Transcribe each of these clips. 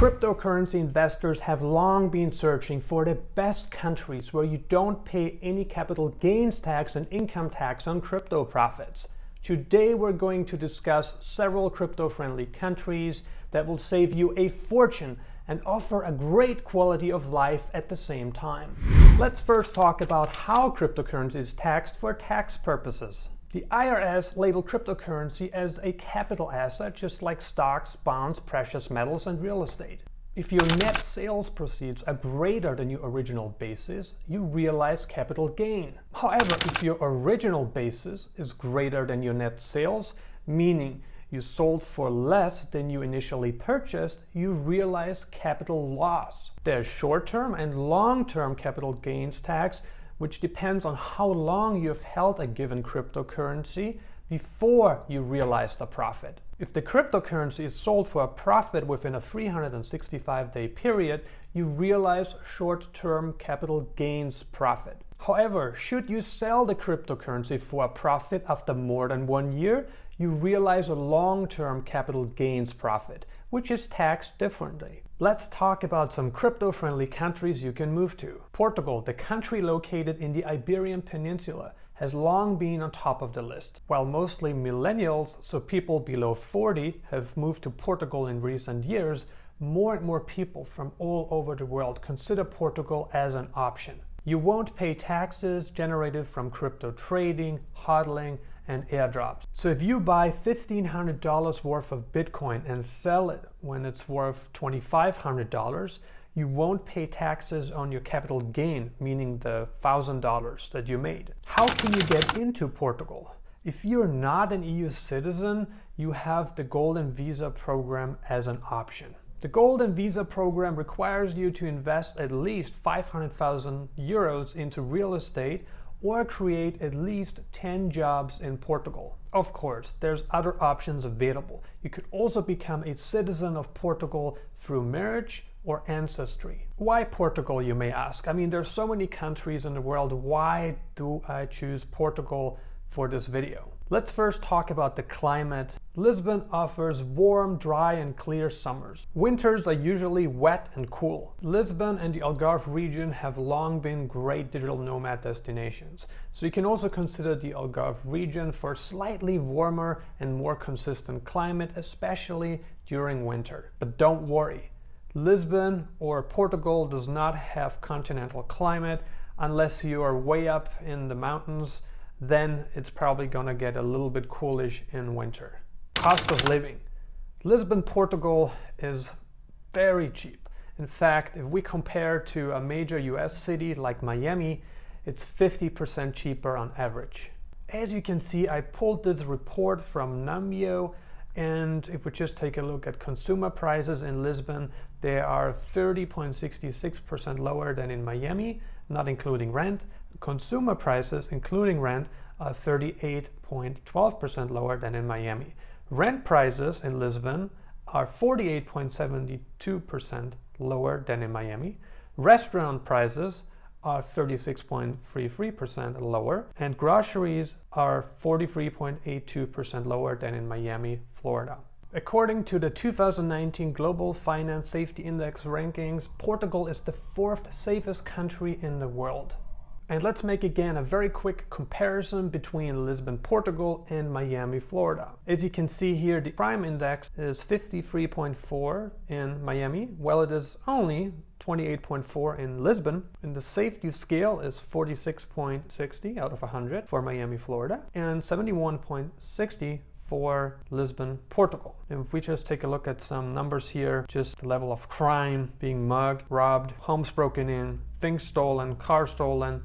Cryptocurrency investors have long been searching for the best countries where you don't pay any capital gains tax and income tax on crypto profits. Today we're going to discuss several crypto-friendly countries that will save you a fortune and offer a great quality of life at the same time. Let's first talk about how cryptocurrency is taxed for tax purposes. The IRS labeled cryptocurrency as a capital asset, just like stocks, bonds, precious metals, and real estate. If your net sales proceeds are greater than your original basis, you realize capital gain. However, if your original basis is greater than your net sales, meaning you sold for less than you initially purchased, you realize capital loss. There's short-term and long-term capital gains tax, which depends on how long you've held a given cryptocurrency before you realize the profit. If the cryptocurrency is sold for a profit within a 365-day period, you realize short-term capital gains profit. However, should you sell the cryptocurrency for a profit after more than 1 year, you realize a long-term capital gains profit, which is taxed differently. Let's talk about some crypto-friendly countries you can move to. Portugal, the country located in the Iberian Peninsula, has long been on top of the list. While mostly millennials, so people below 40, have moved to Portugal in recent years, more and more people from all over the world consider Portugal as an option. You won't pay taxes generated from crypto trading, hodling, and airdrops. So if you buy $1,500 worth of Bitcoin and sell it when it's worth $2,500, you won't pay taxes on your capital gain, meaning the $1,000 that you made. How can you get into Portugal? If you're not an EU citizen, you have the Golden Visa program as an option. The Golden Visa program requires you to invest at least 500,000 euros into real estate or create at least 10 jobs in Portugal. Of course, there's other options available. You could also become a citizen of Portugal through marriage or ancestry. Why Portugal, you may ask? I mean, there's so many countries in the world. Why do I choose Portugal for this video? Let's first talk about the climate. Lisbon offers warm, dry, and clear summers. Winters are usually wet and cool. Lisbon and the Algarve region have long been great digital nomad destinations. So you can also consider the Algarve region for slightly warmer and more consistent climate, especially during winter. But don't worry, Lisbon or Portugal does not have continental climate unless you are way up in the mountains. Then it's probably gonna get a little bit coolish in winter. Cost of living. Lisbon, Portugal is very cheap. In fact, if we compare to a major US city like Miami, it's 50% cheaper on average. As you can see, I pulled this report from Numbeo, and if we just take a look at consumer prices in Lisbon, they are 30.66% lower than in Miami, not including rent. Consumer prices, including rent, are 38.12% lower than in Miami. Rent prices in Lisbon are 48.72% lower than in Miami. Restaurant prices are 36.33% lower, and groceries are 43.82% lower than in Miami, Florida. According to the 2019 Global Finance Safety Index rankings, Portugal is the 4th safest country in the world. And let's make again a very quick comparison between Lisbon, Portugal and Miami, Florida. As you can see here, the crime index is 53.4 in Miami, while it is only 28.4 in Lisbon. And the safety scale is 46.60 out of 100 for Miami, Florida, and 71.60 for Lisbon, Portugal. And if we just take a look at some numbers here, just the level of crime, being mugged, robbed, homes broken in, things stolen, cars stolen,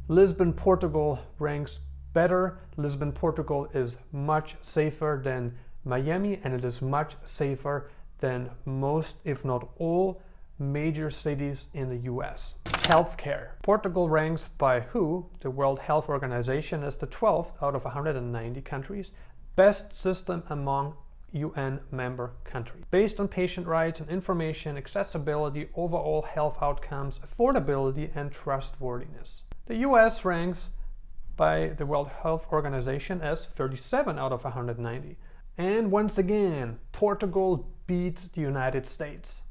Lisbon, Portugal ranks better. Lisbon, Portugal is much safer than Miami, and it is much safer than most, if not all, major cities in the US. Healthcare. Portugal ranks by WHO, the World Health Organization, as the 12th out of 190 countries. Best system among UN member countries. Based on patient rights and information, accessibility, overall health outcomes, affordability, and trustworthiness. The US ranks by the World Health Organization as 37 out of 190. And once again, Portugal beats the United States.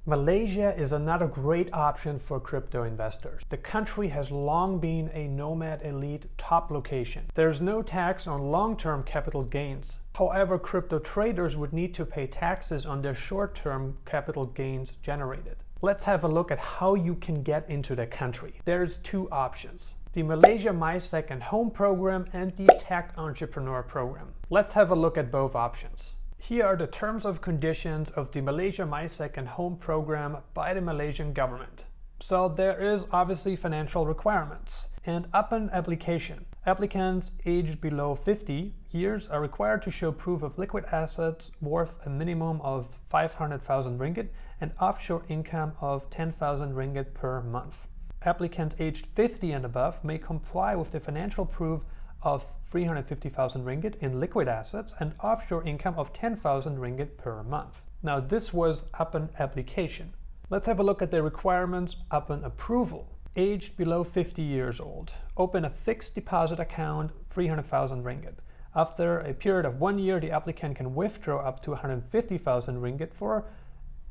Malaysia is another great option for crypto investors. The country has long been a Nomad elite top location. There's no tax on long-term capital gains. However, crypto traders would need to pay taxes on their short-term capital gains generated. Let's have a look at how you can get into the country. There's two options: the Malaysia My Second Home program and the Tech Entrepreneur program. Let's have a look at both options. Here are the terms of conditions of the Malaysia My Second Home program by the Malaysian government. So there is obviously financial requirements. And upon application, applicants aged below 50 years are required to show proof of liquid assets worth a minimum of 500,000 ringgit and offshore income of 10,000 ringgit per month. Applicants aged 50 and above may comply with the financial proof of 350,000 ringgit in liquid assets and offshore income of 10,000 ringgit per month. Now this was upon application. Let's have a look at the requirements upon approval. Aged below 50 years old, open a fixed deposit account, 300,000 ringgit. After a period of 1 year, the applicant can withdraw up to 150,000 ringgit for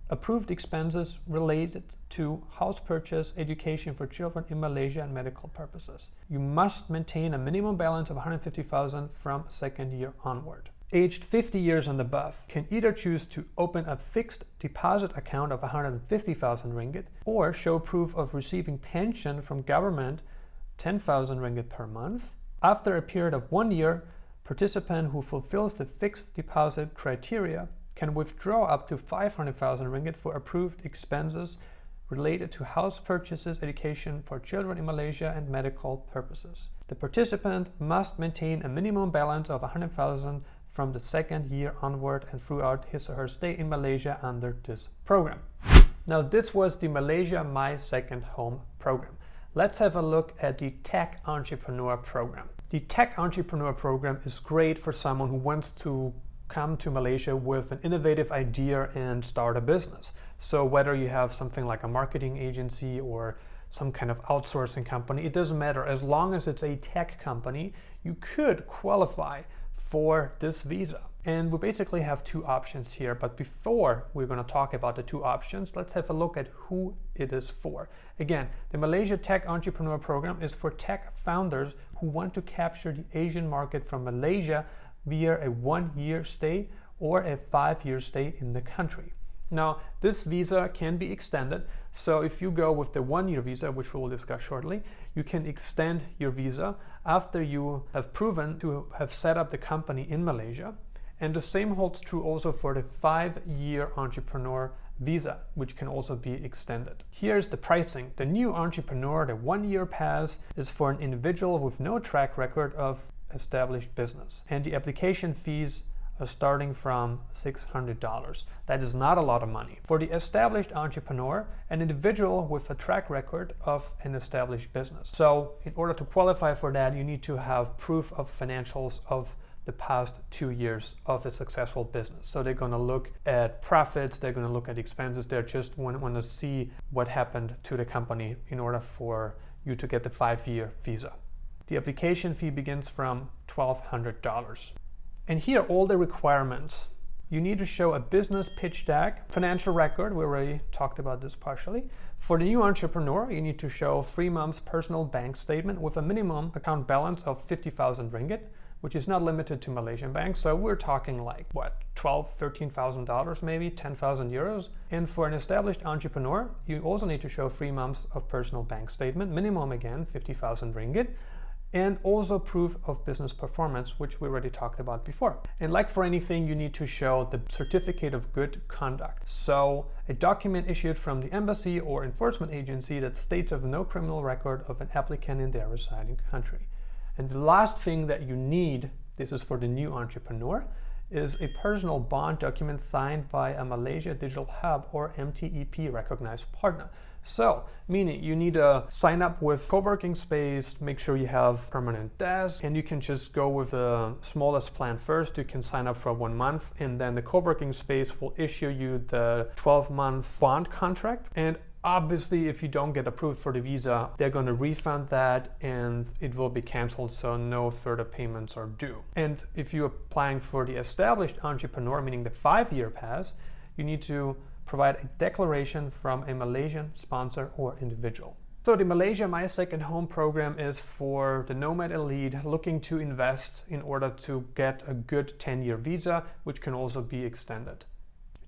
approved expenses related to house purchase, education for children in Malaysia, and medical purposes. You must maintain a minimum balance of 150,000 from second year onward. Aged 50 years and above can either choose to open a fixed deposit account of 150,000 ringgit or show proof of receiving pension from government, 10,000 ringgit per month. After a period of 1 year, participant who fulfills the fixed deposit criteria can withdraw up to 500,000 ringgit for approved expenses related to house purchases, education for children in Malaysia, and medical purposes. The participant must maintain a minimum balance of 100,000 from the second year onward and throughout his or her stay in Malaysia under this program. Now this was the Malaysia My Second Home program. Let's have a look at the Tech Entrepreneur program. The Tech Entrepreneur program is great for someone who wants to come to Malaysia with an innovative idea and start a business. So whether you have something like a marketing agency or some kind of outsourcing company, it doesn't matter. As long as it's a tech company, you could qualify for this visa. And we basically have two options here, but before we're going to talk about the two options, let's have a look at who it is for. Again, the Malaysia Tech Entrepreneur program is for tech founders who want to capture the Asian market from Malaysia via a 1 year stay or a 5 year stay in the country. Now, this visa can be extended. So if you go with the 1 year visa, which we will discuss shortly, you can extend your visa after you have proven to have set up the company in Malaysia. And the same holds true also for the 5 year entrepreneur visa, which can also be extended. Here's the pricing. The new entrepreneur, the 1 year pass, is for an individual with no track record of established business. And the application fees are starting from $600. That is not a lot of money. For the established entrepreneur, an individual with a track record of an established business. So in order to qualify for that, you need to have proof of financials of the past 2 years of a successful business. So they're going to look at profits, they're going to look at expenses, they just want to see what happened to the company in order for you to get the 5 year visa. The application fee begins from $1,200. And here are all the requirements. You need to show a business pitch deck, financial record, we already talked about this partially. For the new entrepreneur, you need to show 3 months personal bank statement with a minimum account balance of 50,000 ringgit, which is not limited to Malaysian banks. So we're talking like, what, $12,000, $13,000 maybe, 10,000 euros. And for an established entrepreneur, you also need to show 3 months of personal bank statement, minimum again, 50,000 ringgit. And also proof of business performance, which we already talked about before. And like for anything, you need to show the certificate of good conduct. So a document issued from the embassy or enforcement agency that states of no criminal record of an applicant in their residing country. And the last thing that you need, this is for the new entrepreneur, is a personal bond document signed by a Malaysia Digital Hub or MTEP recognized partner. So, meaning you need to sign up with co-working space, make sure you have permanent desk, and you can just go with the smallest plan first. You can sign up for 1 month, and then the co-working space will issue you the 12-month bond contract. And obviously, if you don't get approved for the visa, they're going to refund that and it will be canceled, so no further payments are due. And if you're applying for the established entrepreneur, meaning the 5 year pass, you need to provide a declaration from a Malaysian sponsor or individual. So the Malaysia My Second Home program is for the Nomad elite looking to invest in order to get a good 10-year visa, which can also be extended.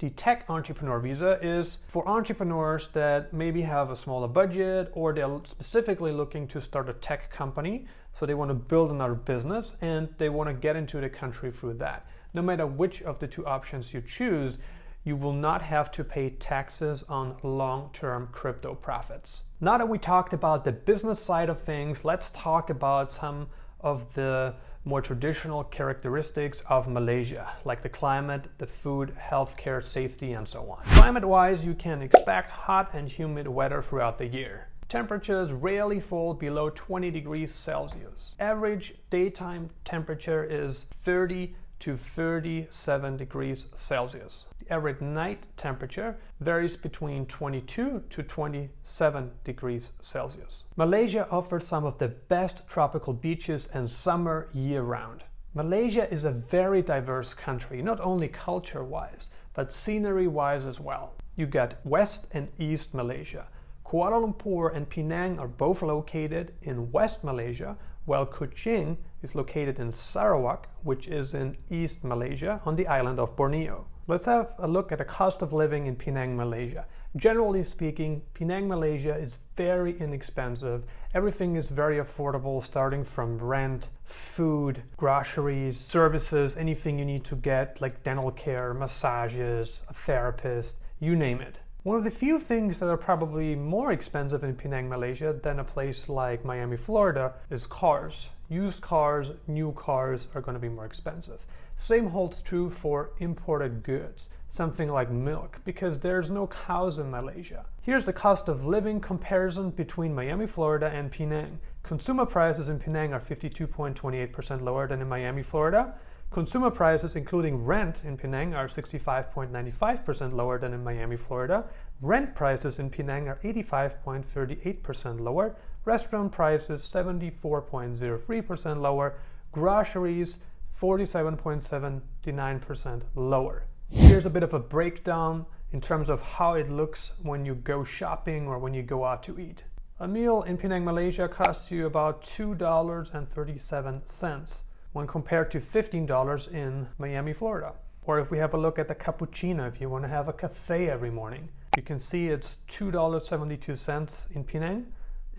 The Tech Entrepreneur Visa is for entrepreneurs that maybe have a smaller budget or they're specifically looking to start a tech company. So they want to build another business and they want to get into the country through that. No matter which of the two options you choose, you will not have to pay taxes on long-term crypto profits. Now that we talked about the business side of things, let's talk about some of the more traditional characteristics of Malaysia, like the climate, the food, healthcare, safety, and so on. Climate-wise, you can expect hot and humid weather throughout the year. Temperatures rarely fall below 20 degrees Celsius. Average daytime temperature is 30 to 37 degrees Celsius. The average night temperature varies between 22 to 27 degrees Celsius. Malaysia offers some of the best tropical beaches and summer year-round. Malaysia is a very diverse country, not only culture-wise, but scenery-wise as well. You got West and East Malaysia. Kuala Lumpur and Penang are both located in West Malaysia, while Kuching is located in Sarawak, which is in East Malaysia on the island of Borneo. Let's have a look at the cost of living in Penang, Malaysia. Generally speaking, Penang, Malaysia is very inexpensive. Everything is very affordable, starting from rent, food, groceries, services, anything you need to get, like dental care, massages, a therapist, you name it. One of the few things that are probably more expensive in Penang, Malaysia than a place like Miami, Florida is cars. Used cars, new cars are going to be more expensive. Same holds true for imported goods, something like milk, because there's no cows in Malaysia. Here's the cost of living comparison between Miami, Florida and Penang. Consumer prices in Penang are 52.28% lower than in Miami, Florida. Consumer prices, including rent in Penang, are 65.95% lower than in Miami, Florida. Rent prices in Penang are 85.38% lower. Restaurant prices, 74.03% lower. Groceries, 47.79% lower. Here's a bit of a breakdown in terms of how it looks when you go shopping or when you go out to eat. A meal in Penang, Malaysia costs you about $2.37. when compared to $15 in Miami, Florida. Or if we have a look at the cappuccino, if you want to have a cafe every morning, you can see it's $2.72 in Penang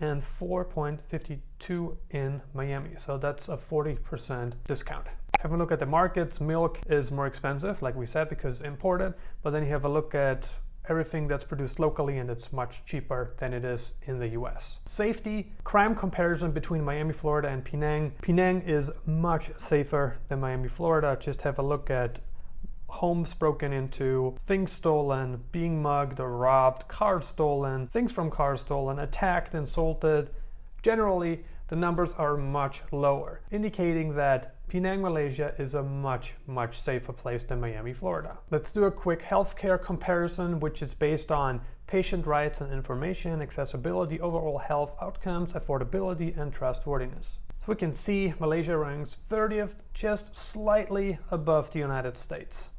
and $4.52 in Miami. So that's a 40% discount. Have a look at the markets. Milk is more expensive, like we said, because imported, but then you have a look at everything that's produced locally and it's much cheaper than it is in the US. Safety, crime comparison between Miami, Florida and Penang. Penang is much safer than Miami, Florida. Just have a look at homes broken into, things stolen, being mugged or robbed, cars stolen, things from cars stolen, attacked, insulted. Generally, the numbers are much lower, indicating that Penang, Malaysia is a much safer place than Miami, Florida. Let's do a quick healthcare comparison, which is based on patient rights and information, accessibility, overall health outcomes, affordability, and trustworthiness. So we can see Malaysia ranks 30th, just slightly above the United States.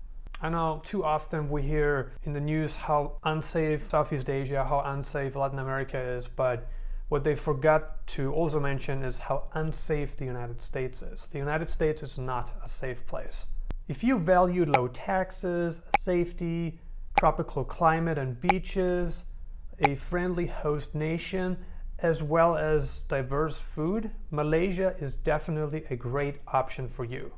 I know too often we hear in the news how unsafe Southeast Asia, how unsafe Latin America is, but what they forgot to also mention is how unsafe the United States is. The United States is not a safe place. If you value low taxes, safety, tropical climate and beaches, a friendly host nation, as well as diverse food, Malaysia is definitely a great option for you.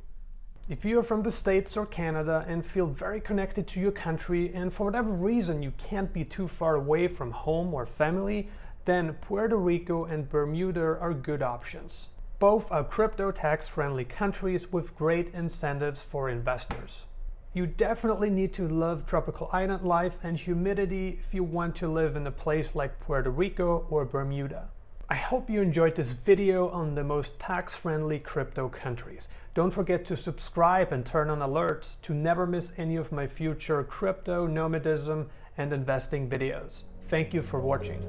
If you are from the States or Canada and feel very connected to your country and for whatever reason you can't be too far away from home or family, then Puerto Rico and Bermuda are good options. Both are crypto tax-friendly countries with great incentives for investors. You definitely need to love tropical island life and humidity if you want to live in a place like Puerto Rico or Bermuda. I hope you enjoyed this video on the most tax-friendly crypto countries. Don't forget to subscribe and turn on alerts to never miss any of my future crypto, nomadism, and investing videos. Thank you for watching.